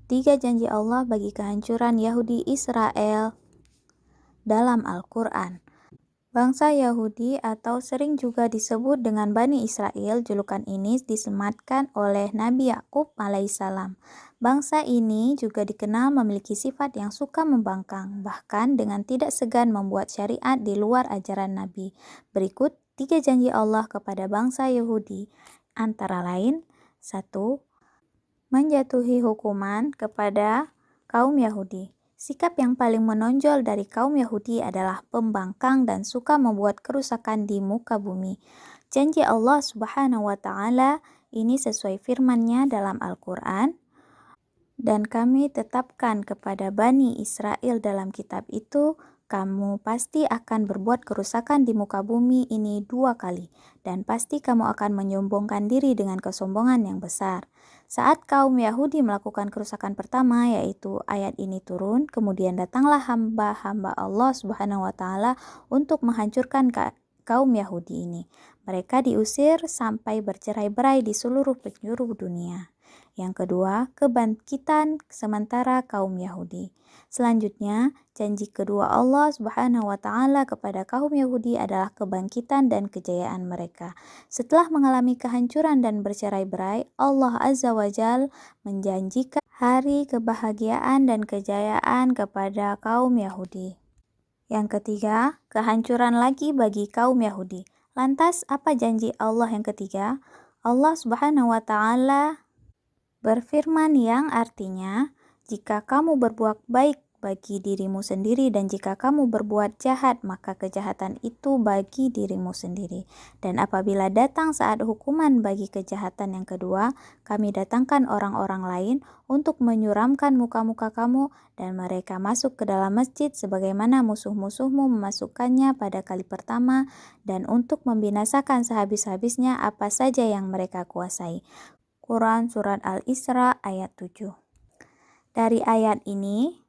3 janji Allah bagi kehancuran Yahudi Israel dalam Al-Quran. Bangsa Yahudi atau sering juga disebut dengan Bani Israel, julukan ini disematkan oleh Nabi Yakub alaihissalam. Bangsa ini juga dikenal memiliki sifat yang suka membangkang, bahkan dengan tidak segan membuat syariat di luar ajaran Nabi. Berikut 3 janji Allah kepada bangsa Yahudi, antara lain: 1. Menjatuhi hukuman kepada kaum Yahudi. Sikap yang paling menonjol dari kaum Yahudi adalah pembangkang dan suka membuat kerusakan di muka bumi. Janji Allah Subhanahu wa Ta'ala ini sesuai firman-Nya dalam Al-Quran, dan kami tetapkan kepada Bani Israel dalam kitab itu, kamu pasti akan berbuat kerusakan di muka bumi ini 2 kali, dan pasti kamu akan menyombongkan diri dengan kesombongan yang besar. Saat kaum Yahudi melakukan kerusakan pertama, yaitu ayat ini turun, kemudian datanglah hamba-hamba Allah Subhanahu wa Ta'ala untuk menghancurkan kaum Yahudi ini. Mereka diusir sampai bercerai-berai di seluruh penjuru dunia. Yang kedua, kebangkitan sementara kaum Yahudi. Selanjutnya, janji kedua Allah Subhanahu wa Ta'ala kepada kaum Yahudi adalah kebangkitan dan kejayaan mereka. Setelah mengalami kehancuran dan bercerai-berai, Allah Azza wa Jal menjanjikan hari kebahagiaan dan kejayaan kepada kaum Yahudi. Yang ketiga, kehancuran lagi bagi kaum Yahudi. Lantas, apa janji Allah yang ketiga? Allah Subhanahu wa Ta'ala berfirman yang artinya, jika kamu berbuat baik bagi dirimu sendiri dan jika kamu berbuat jahat, maka kejahatan itu bagi dirimu sendiri. Dan apabila datang saat hukuman bagi kejahatan yang kedua, kami datangkan orang-orang lain untuk menyuramkan muka-muka kamu dan mereka masuk ke dalam masjid sebagaimana musuh-musuhmu memasukkannya pada kali pertama, dan untuk membinasakan sehabis-habisnya apa saja yang mereka kuasai. Quran Surat Al-Isra ayat 7. Dari ayat ini,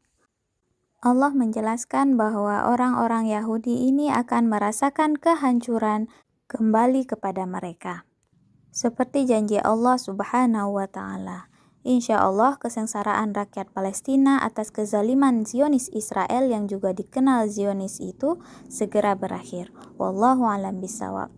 Allah menjelaskan bahwa orang-orang Yahudi ini akan merasakan kehancuran kembali kepada mereka. Seperti janji Allah Subhanahu wa Ta'ala. Insya Allah kesengsaraan rakyat Palestina atas kezaliman Zionis Israel yang juga dikenal Zionis itu segera berakhir. Wallahu a'lam bishawab.